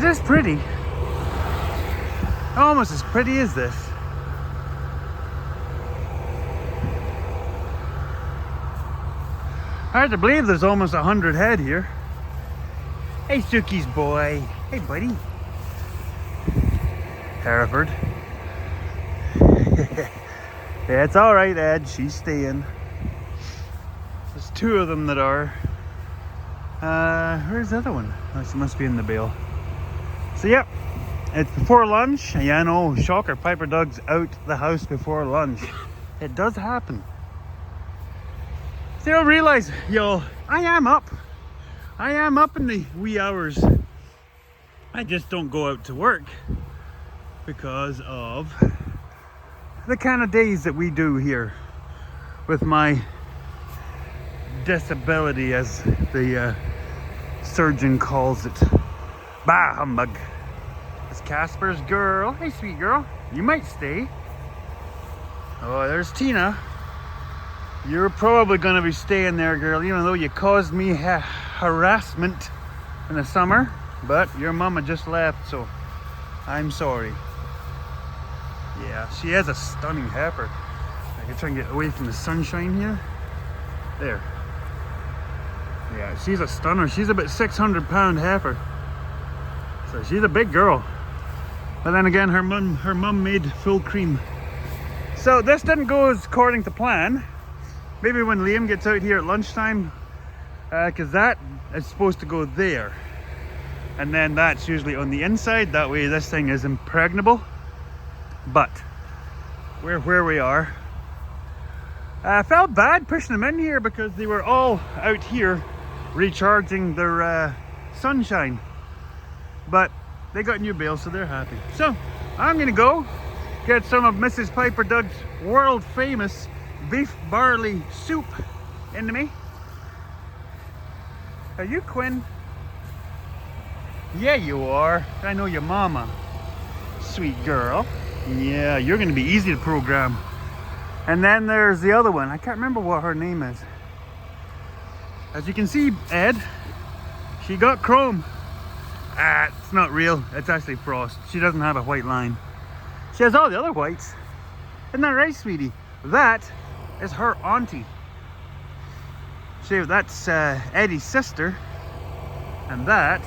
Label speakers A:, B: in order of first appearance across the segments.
A: It is pretty. Almost as pretty as this. Hard to believe there's almost 100 head here. Hey, Suki's boy. Hey, buddy. Hereford. Yeah, it's all right, Ed. She's staying. There's two of them that are. Where's the other one? Oh, she must be in the bale. So, yep. It's before lunch. Yeah, I know. Shocker. Piper Doug's out the house before lunch. It does happen. So you don't realize, y'all, I am up. I am up in the wee hours. I just don't go out to work because of the kind of days that we do here with my disability, as the surgeon calls it. Bah humbug. It's Casper's girl. Hey, sweet girl. You might stay. Oh, there's Tina. You're probably going to be staying there, girl, even though you caused me harassment in the summer. But your mama just left, so I'm sorry. Yeah, she has a stunning heifer. I can try and get away from the sunshine here. There. Yeah, she's a stunner. She's about 600-pound heifer. So she's a big girl. But then again, her mum made full cream. So this didn't go as according to plan. Maybe when Liam gets out here at lunchtime, because that is supposed to go there. And then that's usually on the inside. That way this thing is impregnable. But we're where we are. I felt bad pushing them in here because they were all out here recharging their sunshine. But they got new bales, so they're happy. So I'm gonna go get some of Mrs. Piper Doug's world famous beef barley soup into me. Are you Quinn? Yeah, you are. I know your mama. Sweet girl. Yeah, you're gonna be easy to program. And then there's the other one. I can't remember what her name is. As you can see, Ed, she got chrome. It's not real. It's actually frost. She doesn't have a white line. She has all the other whites. Isn't that right, sweetie? That is her auntie. See, that's Eddie's sister. And that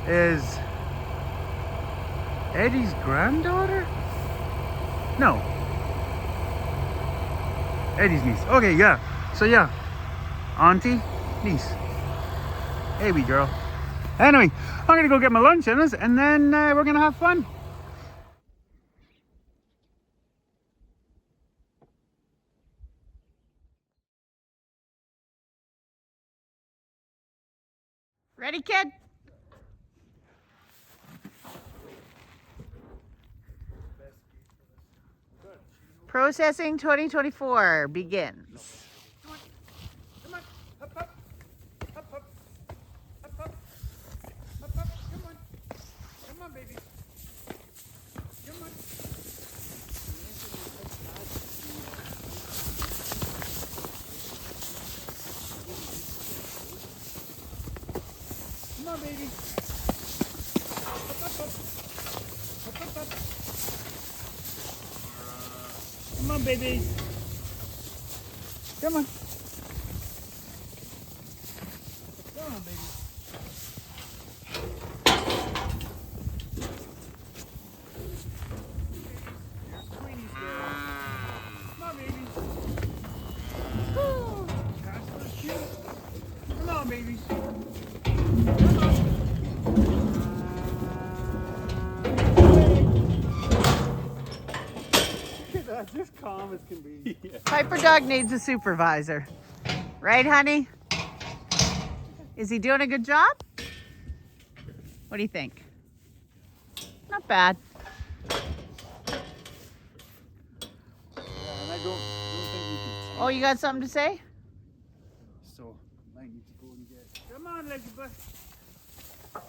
A: is Eddie's granddaughter? No. Eddie's niece. Okay, yeah. So yeah. Auntie, niece. Hey, wee girl. Anyway, I'm gonna go get my lunch in us, and then we're gonna have fun.
B: Ready, kid? Processing 2024 begins.
A: Come on, up, up, up, up, up, up, up, up, come on, baby, come on. Come on, baby. Up, up, up, up, up, up. Come on, baby. Come on. Come on, baby. Here's Queenie's girl. Come on, baby. Woo! Casper's cute. Come on, babies. Come on. Just calm as can be. Yeah.
B: Piper Doug needs a supervisor. Right, honey? Is he doing a good job? What do you think? Not bad.
A: Yeah, and I don't think you can.
B: Oh, you got something to say?
A: So, I need to go and get. Come on, Elizabeth.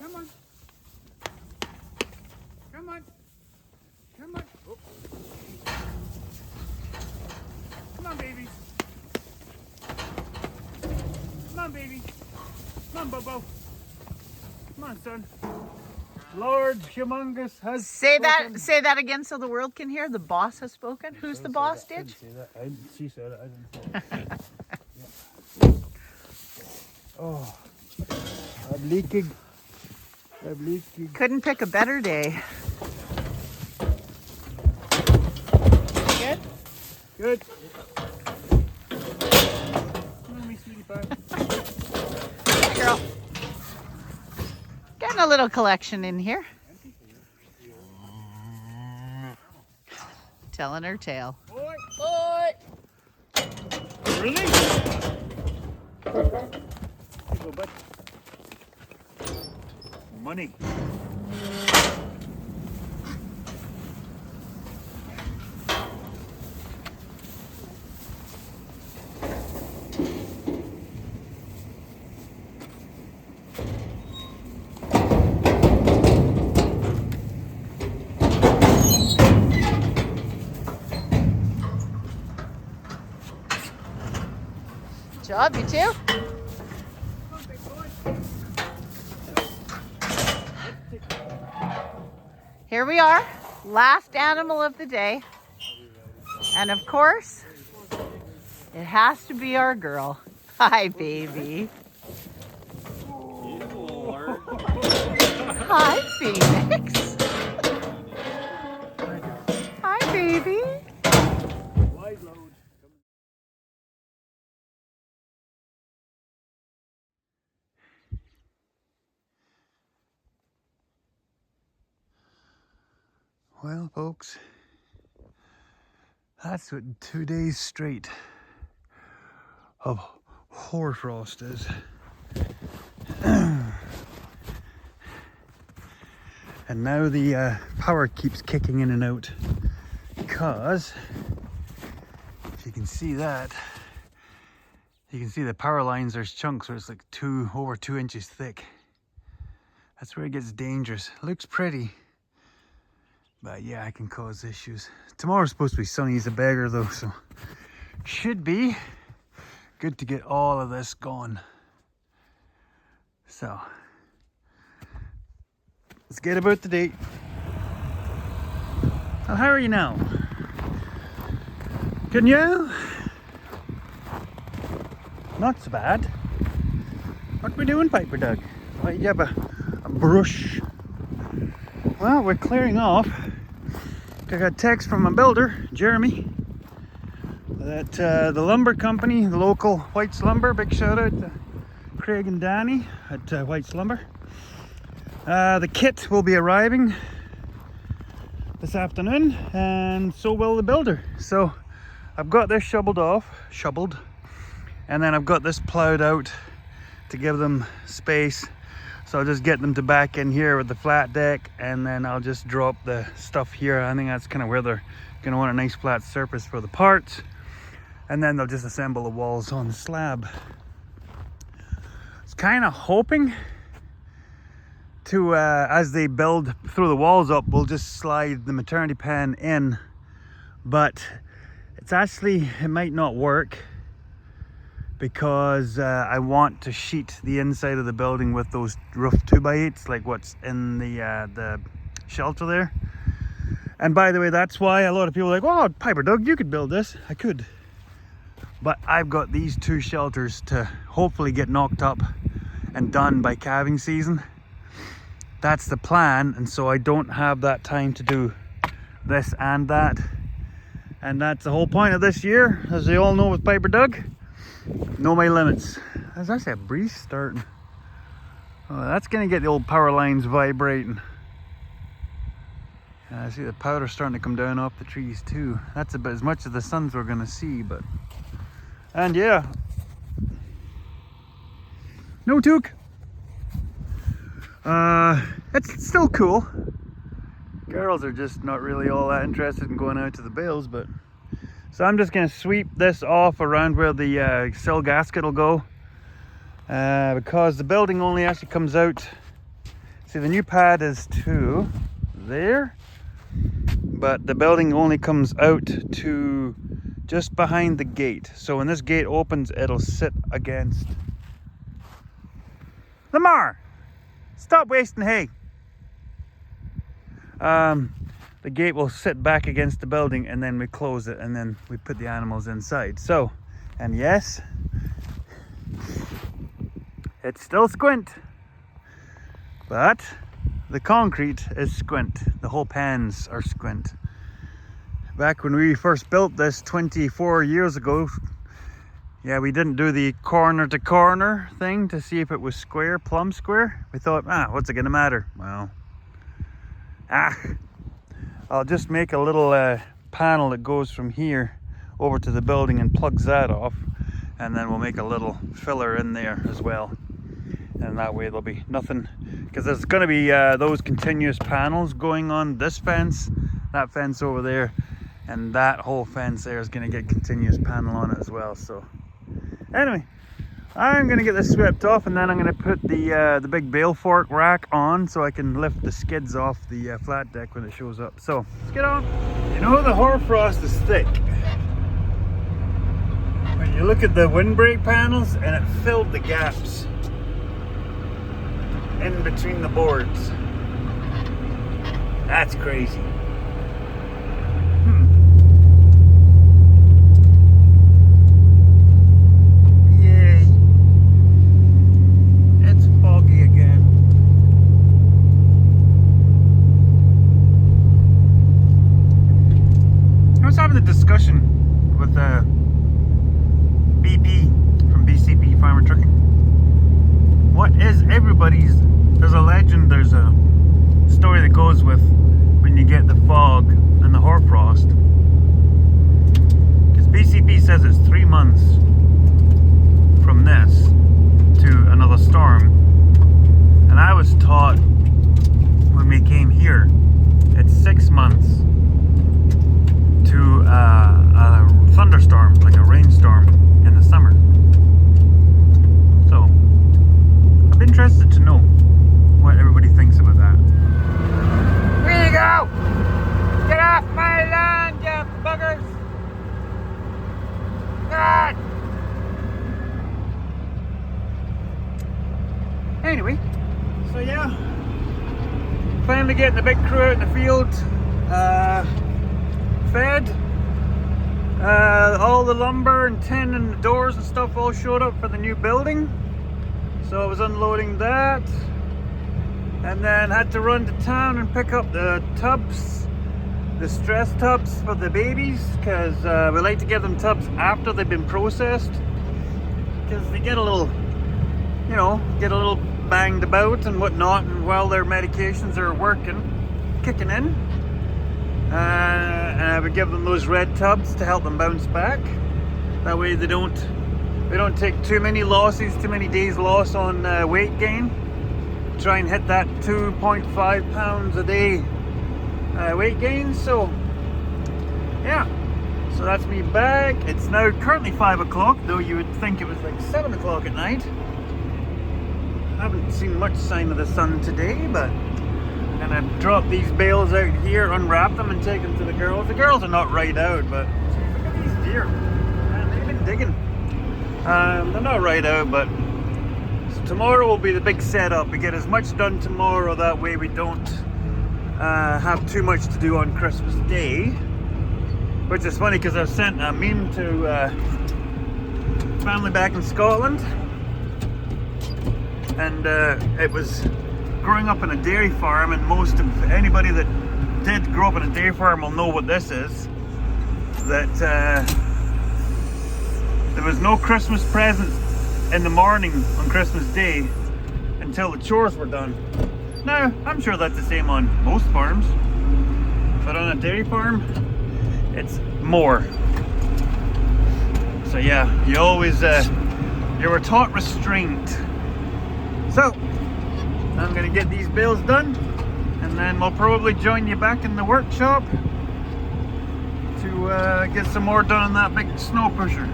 A: Come on. Come on. Come on. Oh. Come on, babies. Come on, baby. Come on, Bobo. Come on, son. Lord humongous has
B: Say
A: spoken.
B: that again so the world can hear. The boss has spoken. Who's the boss,
A: I
B: Didge?
A: didn't say that. She said it. I didn't say it. Yeah. Oh, I'm leaking. I'm leaking.
B: Couldn't pick a better day. Good?
A: Good. Come on, me sweetie pie.
B: Hey, girl. Getting a little collection in here. Telling her tale.
A: Boy.
B: Boy.
A: Really? Here you go, bud. Money.
B: Job, you too? Here we are, last animal of the day. And of course, it has to be our girl. Hi, baby. Hi, Phoenix. Hi, baby.
A: Wide load. Well, folks, that's what 2 days straight of hoarfrost is. And now the power keeps kicking in and out because, if you can see that, you can see the power lines, there's chunks where it's like over 2 inches thick. That's where it gets dangerous. Looks pretty, but yeah, it can cause issues. Tomorrow's supposed to be sunny as a beggar though, so should be good to get all of this gone. So let's get about the date. Oh, how are you now? Can you? Not so bad. What we doing, Piper Doug? Why you have a brush? Well, we're clearing off. I got a text from a builder, Jeremy, that the lumber company, the local White's Lumber, big shout out to Craig and Danny at White's Lumber. The kit will be arriving this afternoon, and so will the builder. So I've got this shoveled, and then I've got this plowed out to give them space. So I'll just get them to back in here with the flat deck, and then I'll just drop the stuff here. I think that's kind of where they're gonna want a nice flat surface for the parts, and then they'll just assemble the walls on the slab. I was kind of hoping to, as they build through the walls up, we'll just slide the maternity pen in, but it might not work because I want to sheet the inside of the building with those roof 2x8s, like what's in the shelter there. And by the way, that's why a lot of people are like, oh, Piper Doug, you could build this. I could, but I've got these 2 shelters to hopefully get knocked up and done by calving season. That's the plan, and so I don't have that time to do this and that. And that's the whole point of this year, as you all know with Piper Doug. Know my limits. There's actually a breeze starting. Oh, that's gonna get the old power lines vibrating. I see the powder starting to come down off the trees too. That's about as much as the suns we're gonna see, but... And yeah. No toque. It's still cool. Girls are just not really all that interested in going out to the bales, but... So I'm just going to sweep this off around where the sill gasket will go, because the building only actually comes out, see the new pad is to there, but the building only comes out to just behind the gate. So when this gate opens, it'll sit against... Lamar! Stop wasting hay! the gate will sit back against the building, and then we close it, and then we put the animals inside. So, and yes, it's still squint, but the concrete is squint. The whole pans are squint. Back when we first built this 24 years ago, yeah, we didn't do the corner to corner thing to see if it was square, plumb square. We thought, what's it gonna matter? Well, I'll just make a little panel that goes from here over to the building and plugs that off, and then we'll make a little filler in there as well. And that way there'll be nothing, because there's gonna be those continuous panels going on this fence, that fence over there, and that whole fence there is gonna get continuous panel on it as well. So anyway, I'm gonna get this swept off, and then I'm gonna put the big bale fork rack on so I can lift the skids off the flat deck when it shows up. So let's get on. You know, the hoarfrost is thick. When you look at the windbreak panels, and it filled the gaps in between the boards. That's crazy. Yay. It's foggy again. I was having a discussion with BP from BCP Farmer Trucking. What is everybody's, there's a legend, there's a story that goes with when you get the fog and the hoarfrost, because BCP says it's 3 months from this to another storm, and I was taught when we came here it's 6 months to a thunderstorm, like a rainstorm in the summer. So I'm interested to know what everybody thinks about that. Here you go! Get off my lawn, you buggers! God! Anyway, so yeah, finally getting the big crew out in the field, fed. All the lumber and tin and the doors and stuff all showed up for the new building. So I was unloading that, and then had to run to town and pick up the tubs, the stress tubs for the babies, because we like to give them tubs after they've been processed, because they get a little, you know, banged about and whatnot, and while their medications are kicking in, and I would give them those red tubs to help them bounce back. That way they don't take too many days loss on weight gain. Try and hit that 2.5 pounds a day weight gain. So yeah, so that's me back. It's now currently 5 o'clock, though you would think it was like 7 o'clock at night. I haven't seen much sign of the sun today, but I'm gonna drop these bales out here, unwrap them, and take them to the girls. The girls are not right out, but look at these deer. Man, they've been digging. They're not right out, but so tomorrow will be the big setup. We get as much done tomorrow, that way we don't have too much to do on Christmas Day. Which is funny, because I've sent a meme to family back in Scotland, and it was growing up in a dairy farm, and most of anybody that did grow up in a dairy farm will know what this is. That there was no Christmas presents in the morning on Christmas Day until the chores were done. Now, I'm sure that's the same on most farms, but on a dairy farm, it's more. So yeah, you always, you were taught restraint. So, I'm gonna get these bales done, and then we'll probably join you back in the workshop to get some more done on that big snow pusher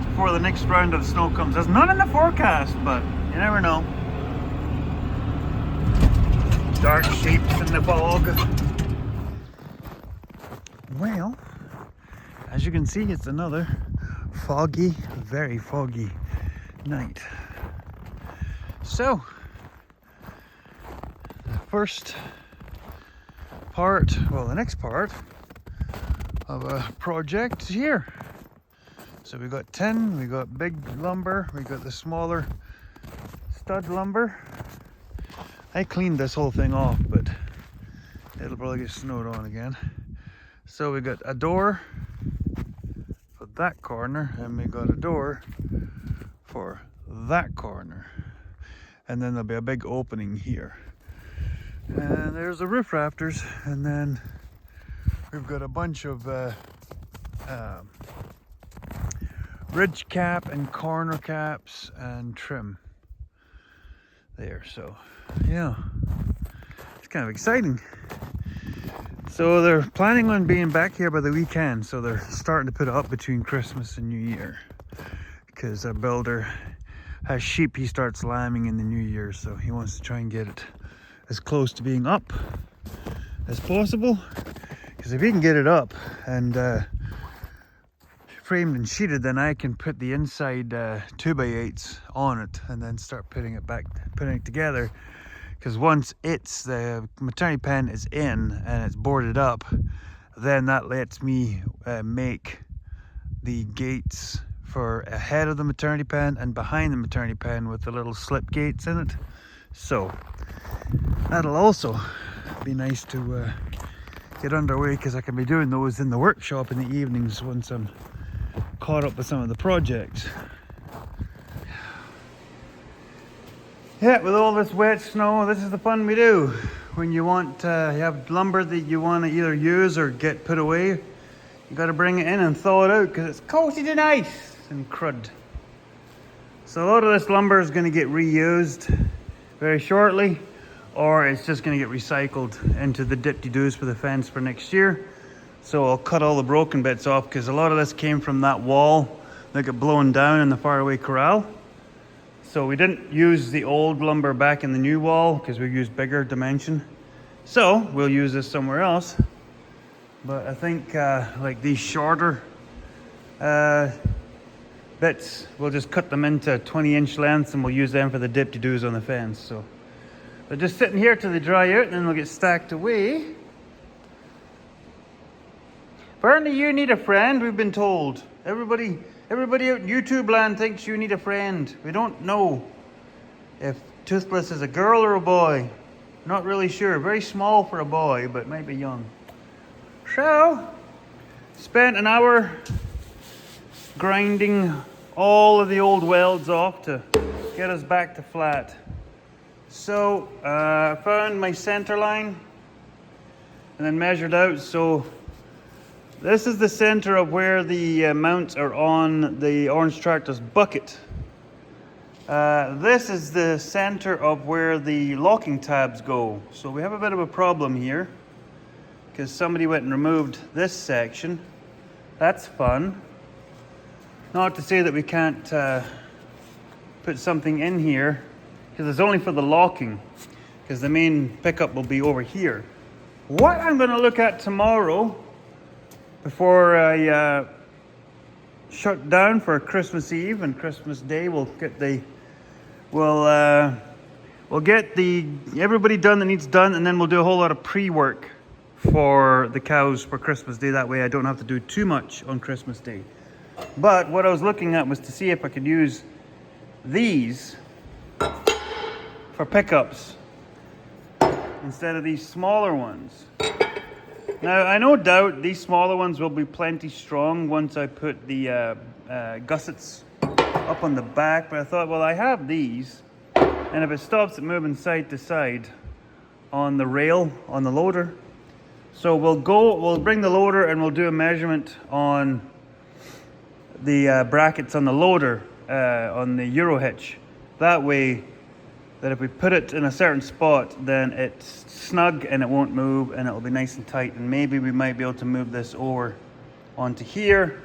A: before the next round of snow comes. There's none in the forecast, but you never know. Dark shapes in the fog. Well, as you can see, it's another foggy, very foggy night. So, the first part, well, the next part of a project here. So we got tin, we got big lumber, we got the smaller stud lumber. I cleaned this whole thing off, but it'll probably get snowed on again. So we got a door for that corner, and we got a door for that corner. And then there'll be a big opening here. And there's the roof rafters, and then we've got a bunch of ridge cap and corner caps and trim there. So yeah, it's kind of exciting. So they're planning on being back here by the weekend, so they're starting to put it up between Christmas and New Year, because our builder has sheep he starts lambing in the New Year, so he wants to try and get it as close to being up as possible, because if he can get it up and framed and sheeted, then I can put the inside 2x8s on it and then start putting it together. Because once the maternity pen is in and it's boarded up, then that lets me make the gates for ahead of the maternity pen and behind the maternity pen with the little slip gates in it. So that'll also be nice to get underway, because I can be doing those in the workshop in the evenings once I'm caught up with some of the projects. Yeah, with all this wet snow, this is the fun we do. When you want you have lumber that you want to either use or get put away, you got to bring it in and thaw it out, because it's coated in ice and crud. So a lot of this lumber is going to get reused very shortly, or it's just going to get recycled into the dip-de-doos for the fence for next year. So I'll cut all the broken bits off, because a lot of this came from that wall that got blown down in the faraway corral. So we didn't use the old lumber back in the new wall, because we used bigger dimension. So we'll use this somewhere else. But I think like these shorter bits, we'll just cut them into 20-inch lengths, and we'll use them for the dip-de-doos on the fence. So they're just sitting here till they dry out, and then they'll get stacked away. Apparently you need a friend, we've been told. Everybody out in YouTube land thinks you need a friend. We don't know if Toothless is a girl or a boy. Not really sure. Very small for a boy, but might be young. So, spent an hour grinding all of the old welds off to get us back to flat. So, I found my center line and then measured out. So this is the center of where the mounts are on the orange tractor's bucket. This is the center of where the locking tabs go. So we have a bit of a problem here, because somebody went and removed this section. That's fun. Not to say that we can't put something in here, because it's only for the locking, because the main pickup will be over here. What I'm going to look at tomorrow, before I shut down for Christmas Eve and Christmas Day, we'll get everybody done that needs done, and then we'll do a whole lot of pre-work for the cows for Christmas Day. That way I don't have to do too much on Christmas Day. But what I was looking at was to see if I could use these for pickups instead of these smaller ones. Now, I no doubt these smaller ones will be plenty strong once I put the gussets up on the back, but I thought, well, I have these, and if it stops it moving side to side on the rail, on the loader, so we'll bring the loader and we'll do a measurement on the brackets on the loader, on the Euro hitch. That way, that if we put it in a certain spot, then it's snug and it won't move, and it'll be nice and tight, and maybe we might be able to move this over onto here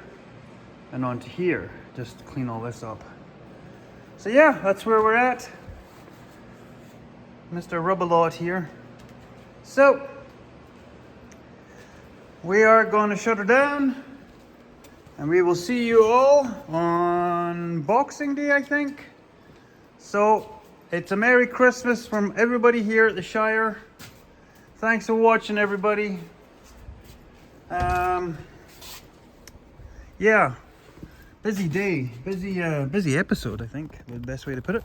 A: and onto here, just to clean all this up. So yeah, that's where we're at. Mr. Rub-a-Lot here. So we are going to shut her down, and we will see you all on Boxing Day, I think. So it's a Merry Christmas from everybody here at the Shire. thanks for watching, everybody. Yeah, busy day, busy episode, I think is the best way to put it.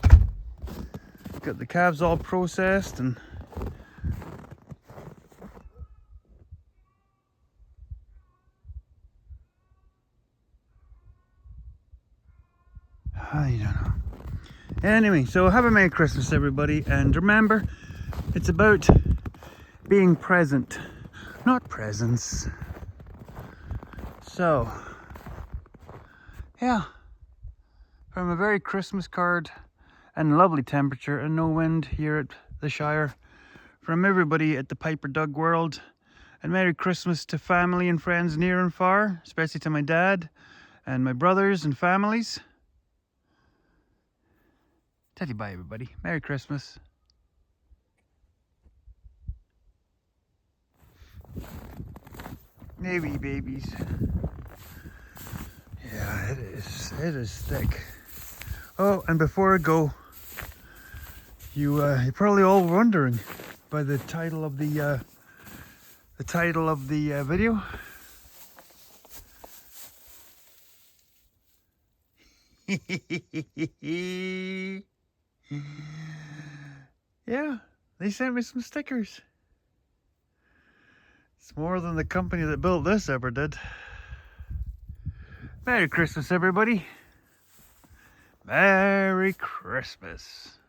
A: Got the calves all processed and I don't know. Anyway, so have a Merry Christmas, everybody, and remember, it's about being present, not presents. So, yeah, from a very Christmas card and lovely temperature and no wind here at the Shire, from everybody at the Piper Dug world, and Merry Christmas to family and friends near and far, especially to my dad and my brothers and families. Tell you bye, everybody. Merry Christmas. Maybe babies. Yeah, it is. It is thick. Oh, and before I go, you're probably all wondering by the title of the video. Yeah, they sent me some stickers. It's more than the company that built this ever did. Merry Christmas, everybody. Merry Christmas.